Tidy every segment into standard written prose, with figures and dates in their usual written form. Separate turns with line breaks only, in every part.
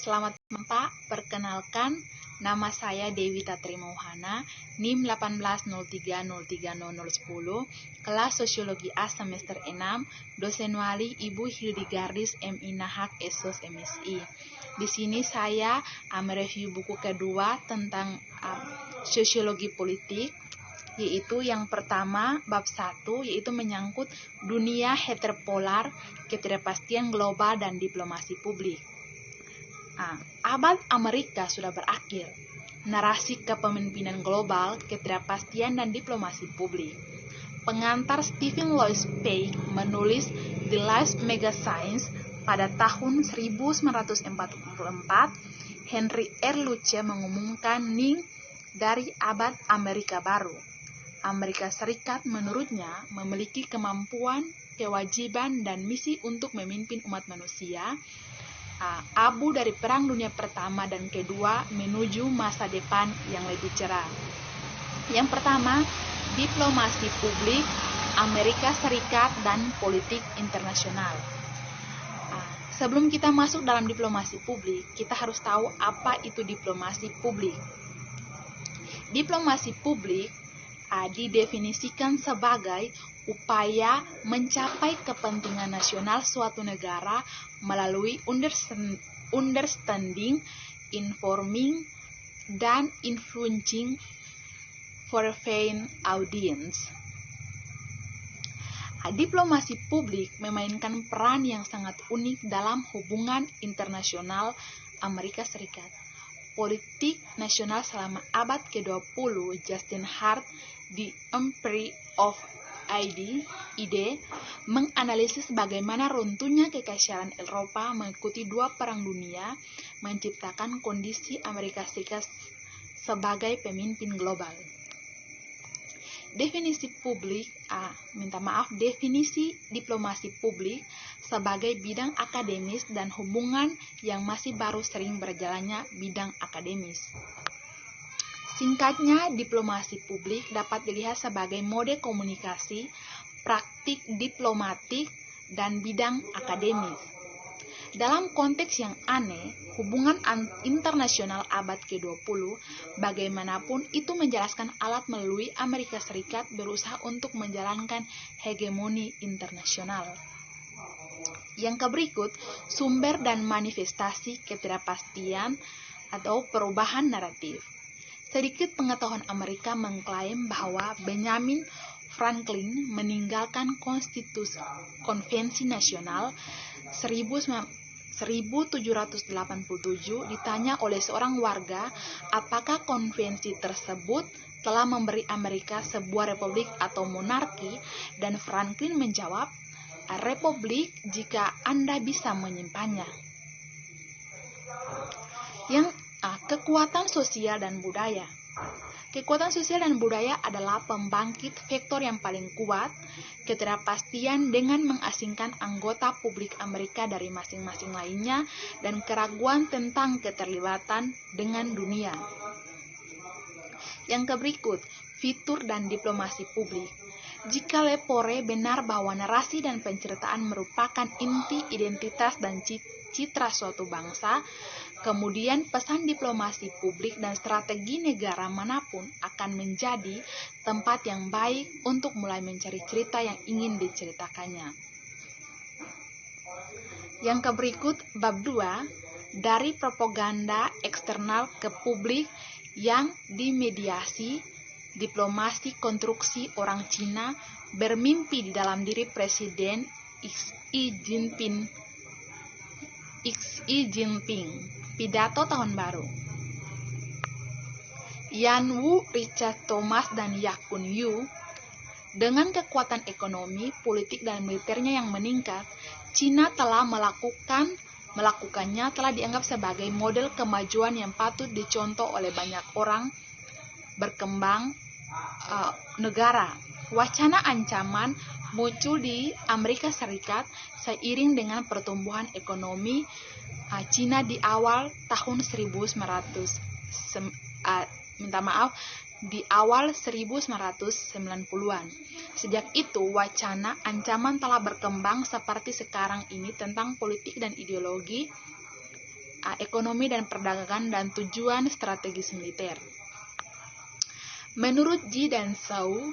Selamat malam Pak, perkenalkan nama saya Dewi Tatrimauhana, NIM 180303010, kelas Sosiologi A semester 6, dosen wali Ibu Hildegardis MI Nahak Esos MSI. Di sini saya mereview buku kedua tentang sosiologi politik, yaitu yang pertama bab 1, yaitu menyangkut dunia heteropolar, ketidakpastian global dan diplomasi publik. Abad Amerika sudah berakhir. Narasi kepemimpinan global, ketidakpastian dan diplomasi publik. Pengantar Stephen Lois Peck menulis The Last Mega Science pada tahun 1944. Henry R. Luce mengumumkan Ning dari abad Amerika baru. Amerika Serikat menurutnya memiliki kemampuan, kewajiban, dan misi untuk memimpin umat manusia abu dari Perang Dunia Pertama dan Kedua menuju masa depan yang lebih cerah. Yang pertama, diplomasi publik Amerika Serikat dan politik internasional. Sebelum kita masuk dalam diplomasi publik, kita harus tahu apa itu diplomasi publik. Diplomasi publik didefinisikan sebagai upaya mencapai kepentingan nasional suatu negara melalui understanding, informing, dan influencing foreign audience. Diplomasi publik memainkan peran yang sangat unik dalam hubungan internasional Amerika Serikat. Politik nasional selama abad ke-20, Justin Hart, The Empire of Ide menganalisis bagaimana runtuhnya kekaisaran Eropa mengikuti dua perang dunia menciptakan kondisi Amerika Serikat sebagai pemimpin global. Definisi diplomasi publik sebagai bidang akademis dan hubungan yang masih baru sering berjalannya bidang akademis. Singkatnya, diplomasi publik dapat dilihat sebagai mode komunikasi, praktik diplomatik, dan bidang akademis. Dalam konteks yang aneh, hubungan internasional abad ke-20, bagaimanapun itu menjelaskan alat melalui Amerika Serikat berusaha untuk menjalankan hegemoni internasional. Yang berikut, sumber dan manifestasi ketidakpastian atau perubahan naratif. Sedikit pengetahuan Amerika mengklaim bahwa Benjamin Franklin meninggalkan Konvensi Nasional 1787. Ditanya oleh seorang warga apakah konvensi tersebut telah memberi Amerika sebuah republik atau monarki, dan Franklin menjawab, republik jika Anda bisa menyimpannya. Kekuatan sosial dan budaya. Kekuatan sosial dan budaya adalah pembangkit vektor yang paling kuat ketidakpastian dengan mengasingkan anggota publik Amerika dari masing-masing lainnya dan keraguan tentang keterlibatan dengan dunia. Yang berikut, fitur dan diplomasi publik. Jika Lepore benar bahwa narasi dan penceritaan merupakan inti identitas dan citra suatu bangsa, kemudian pesan diplomasi publik dan strategi negara manapun akan menjadi tempat yang baik untuk mulai mencari cerita yang ingin diceritakannya. Yang berikut, bab 2, dari propaganda eksternal ke publik yang dimediasi, diplomasi konstruksi orang Cina bermimpi di dalam diri Presiden Xi Jinping. Pidato Tahun Baru. Yan Wu, Richard Thomas, dan Yakun Yu. Dengan kekuatan ekonomi, politik, dan militernya yang meningkat, Cina telah melakukannya telah dianggap sebagai model kemajuan yang patut dicontoh oleh banyak orang berkembang negara. Wacana ancaman muncul di Amerika Serikat seiring dengan pertumbuhan ekonomi Cina di awal tahun 1990-an. Sejak itu, wacana ancaman telah berkembang seperti sekarang ini tentang politik dan ideologi ekonomi dan perdagangan dan tujuan strategis militer. Menurut Ji dan Zhou,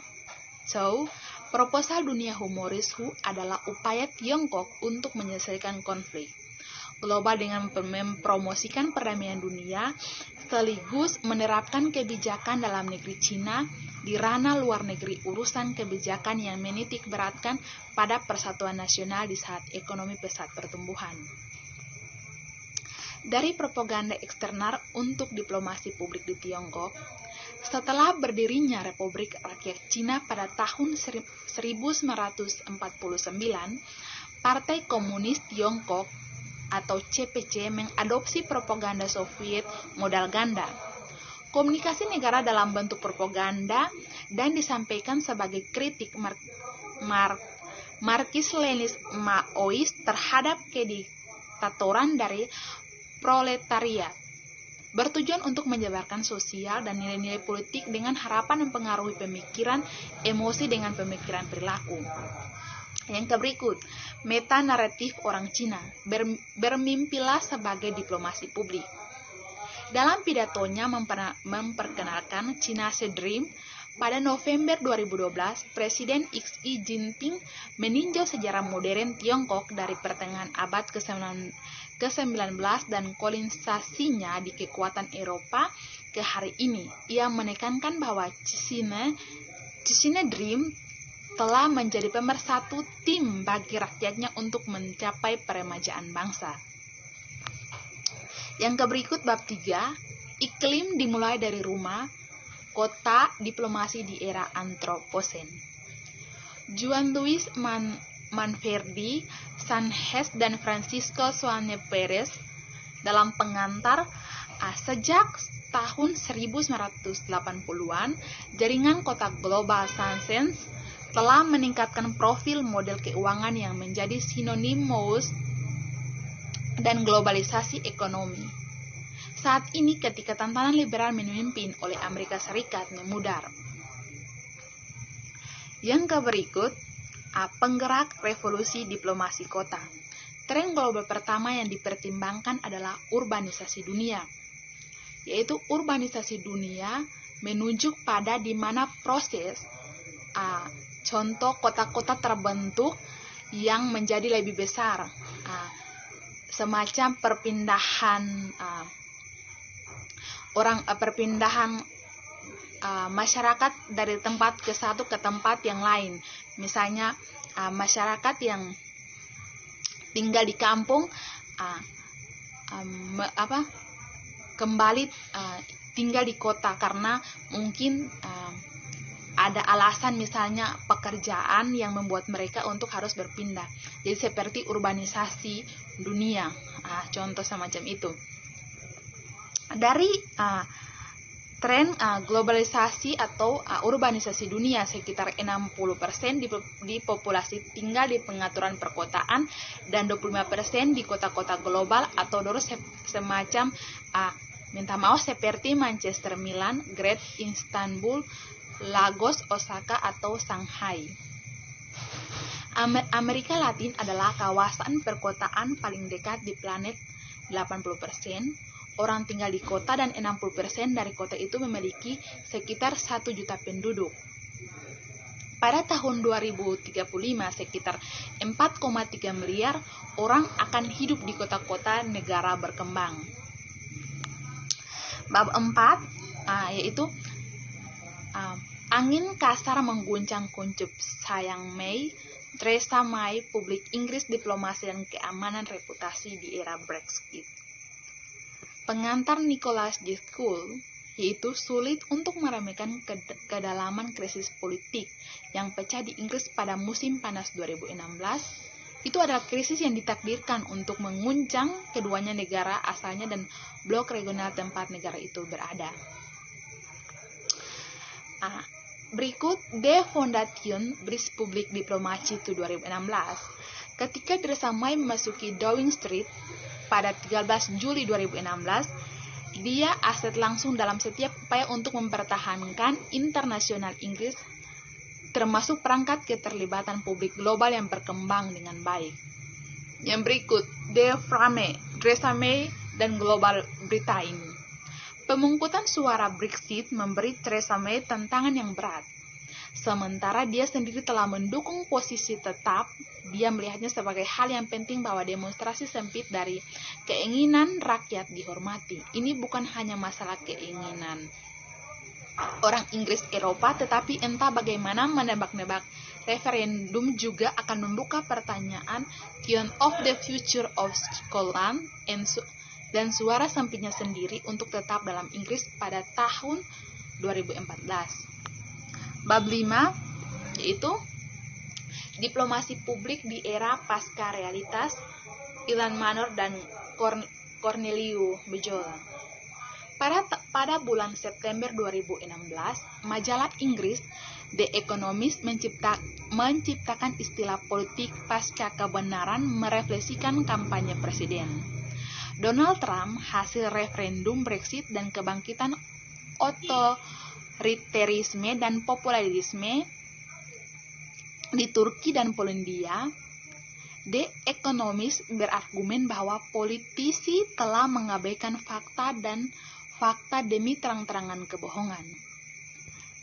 proposal dunia humoris Hu adalah upaya Tiongkok untuk menyelesaikan konflik global dengan mempromosikan perdamaian dunia, sekaligus menerapkan kebijakan dalam negeri Cina di ranah luar negeri urusan kebijakan yang menitik beratkan pada persatuan nasional di saat ekonomi pesat pertumbuhan. Dari propaganda eksternal untuk diplomasi publik di Tiongkok, setelah berdirinya Republik Rakyat Cina pada tahun 1949, Partai Komunis Tiongkok atau CPC mengadopsi propaganda Soviet modal ganda. Komunikasi negara dalam bentuk propaganda dan disampaikan sebagai kritik Marxis-Lenis Maois terhadap kediktatoran dari proletariat, bertujuan untuk menyebarkan sosial dan nilai-nilai politik dengan harapan mempengaruhi pemikiran, emosi dengan pemikiran perilaku. Yang berikut, meta naratif orang Cina, bermimpilah sebagai diplomasi publik. Dalam pidatonya memperkenalkan China's Dream, pada November 2012, Presiden Xi Jinping meninjau sejarah modern Tiongkok dari pertengahan abad ke-19 dan kolonisasinya di kekuatan Eropa ke hari ini. Ia menekankan bahwa China's Dream telah menjadi pemersatu tim bagi rakyatnya untuk mencapai peremajaan bangsa. Yang berikut bab 3, iklim dimulai dari rumah, kota, diplomasi di era Antroposen. Juan Luis Manfredi Sanchez dan Francisco Suárez Pérez dalam pengantar sejak tahun 1980-an, jaringan kota global Sanchez telah meningkatkan profil model keuangan yang menjadi sinonimus dan globalisasi ekonomi. Saat ini ketika tantangan liberal memimpin oleh Amerika Serikat memudar. Yang berikut, penggerak revolusi diplomasi kota. Tren global pertama yang dipertimbangkan adalah urbanisasi dunia, yaitu urbanisasi dunia menunjuk pada di mana proses contoh kota-kota terbentuk yang menjadi lebih besar, semacam perpindahan masyarakat dari tempat ke satu ke tempat yang lain. Misalnya masyarakat yang tinggal di kampung kembali tinggal di kota karena mungkin ada alasan, misalnya pekerjaan yang membuat mereka untuk harus berpindah. Jadi seperti urbanisasi dunia, contoh semacam itu. Dari tren globalisasi atau urbanisasi dunia, sekitar 60% di populasi tinggal di pengaturan perkotaan dan 25% di kota-kota global atau semacam seperti Manchester, Milan, Great Istanbul, Lagos, Osaka, atau Shanghai. Amerika Latin adalah kawasan perkotaan paling dekat di planet. 80% orang tinggal di kota dan 60% dari kota itu memiliki sekitar 1 juta penduduk. Pada tahun 2035, sekitar 4,3 miliar orang akan hidup di kota-kota negara berkembang. Bab 4 yaitu angin kasar mengguncang kuncup sayang Mei, Theresa May, publik Inggris, diplomasi dan keamanan reputasi di era Brexit. Pengantar Nicholas J. School, yaitu sulit untuk meremehkan kedalaman krisis politik yang pecah di Inggris pada musim panas 2016. Itu adalah krisis yang ditakdirkan untuk menguncang keduanya negara asalnya dan blok regional tempat negara itu berada. Berikut De Fondation Bris Public Diplomatie 2016. Ketika Theresa May memasuki Downing Street pada 13 Juli 2016, dia aset langsung dalam setiap upaya untuk mempertahankan internasional Inggris, termasuk perangkat keterlibatan publik global yang berkembang dengan baik. Yang berikut, Theresa May dan Global Britain. Pemungutan suara Brexit memberi Theresa May tantangan yang berat. Sementara dia sendiri telah mendukung posisi tetap, dia melihatnya sebagai hal yang penting bahwa demonstrasi sempit dari keinginan rakyat dihormati. Ini bukan hanya masalah keinginan orang Inggris Eropa, tetapi entah bagaimana menebak-nebak referendum juga akan membuka pertanyaan Question of the Future of Scotland dan suara sempitnya sendiri untuk tetap dalam Inggris pada tahun 2014. Bab 5 yaitu diplomasi publik di era pasca realitas, Ilan Manor dan Corneliu Bejola. Pada bulan September 2016, majalah Inggris The Economist menciptakan istilah politik pasca kebenaran merefleksikan kampanye presiden Donald Trump, hasil referendum Brexit dan kebangkitan otoriterisme dan populisme di Turki dan Polandia. The Economist berargumen bahwa politisi telah mengabaikan fakta demi terang-terangan kebohongan.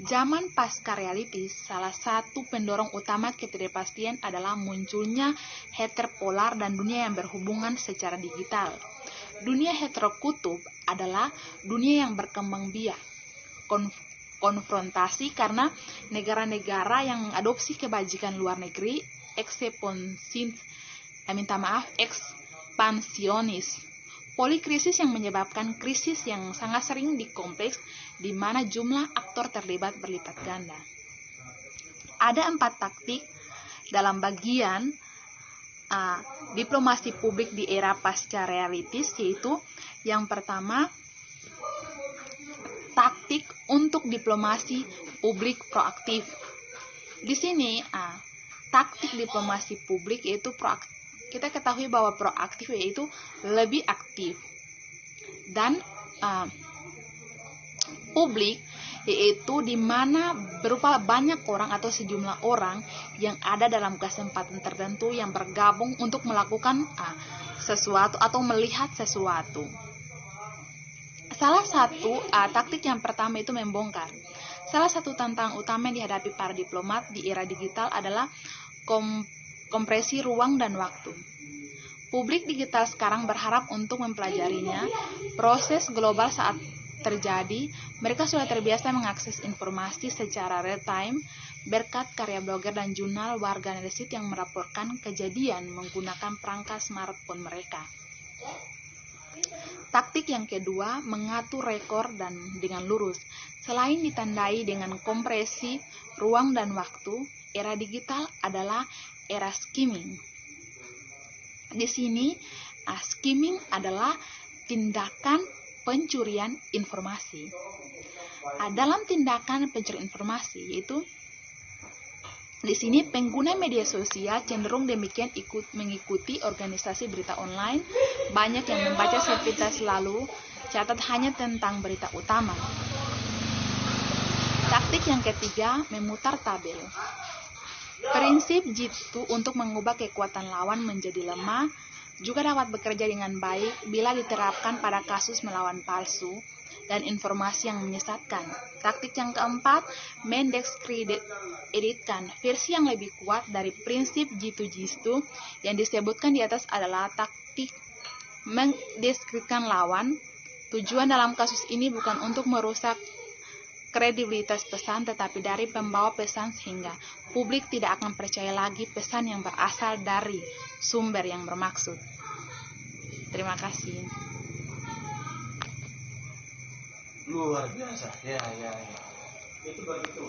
Zaman pasca realitis, salah satu pendorong utama ketidakpastian adalah munculnya heteropolar dan dunia yang berhubungan secara digital. Dunia heterokutub adalah dunia yang berkembang biak, konfrontasi karena negara-negara yang mengadopsi kebajikan luar negeri ekspansionis. Polikrisis yang menyebabkan krisis yang sangat sering dikompleks di mana jumlah aktor terlibat berlipat ganda. Ada 4 taktik dalam bagian diplomasi publik di era pasca realitis, yaitu yang pertama, taktik untuk diplomasi publik proaktif. Di sini taktik diplomasi publik yaitu proaktif. Kita ketahui bahwa proaktif yaitu lebih aktif, dan publik yaitu di mana berupa banyak orang atau sejumlah orang yang ada dalam kesempatan tertentu yang bergabung untuk melakukan sesuatu atau melihat sesuatu. Salah satu taktik yang pertama itu membongkar. Salah satu tantangan utama yang dihadapi para diplomat di era digital adalah kompresi ruang dan waktu. Publik digital sekarang berharap untuk mempelajarinya. Proses global saat terjadi, mereka sudah terbiasa mengakses informasi secara real time berkat karya blogger dan jurnal warganet yang melaporkan kejadian menggunakan perangkat smartphone mereka. Taktik yang kedua, mengatur rekor dan dengan lurus. Selain ditandai dengan kompresi ruang dan waktu, era digital adalah era skimming. Di sini, skimming adalah tindakan pencurian informasi. Dalam tindakan pencurian informasi, yaitu di sini pengguna media sosial cenderung demikian mengikuti organisasi berita online, banyak yang membaca sepintas lalu catat hanya tentang berita utama. Taktik yang ketiga, memutar tabel. Prinsip jitu untuk mengubah kekuatan lawan menjadi lemah juga dapat bekerja dengan baik bila diterapkan pada kasus melawan palsu dan informasi yang menyesatkan. Taktik yang keempat, mendiskreditkan. Versi yang lebih kuat dari prinsip jitu yang disebutkan di atas adalah taktik mendiskreditkan lawan. Tujuan dalam kasus ini bukan untuk merusak kredibilitas pesan, tetapi dari pembawa pesan sehingga publik tidak akan percaya lagi pesan yang berasal dari sumber yang bermaksud. Terima kasih.
Luar biasa. Ya. Itu begitu.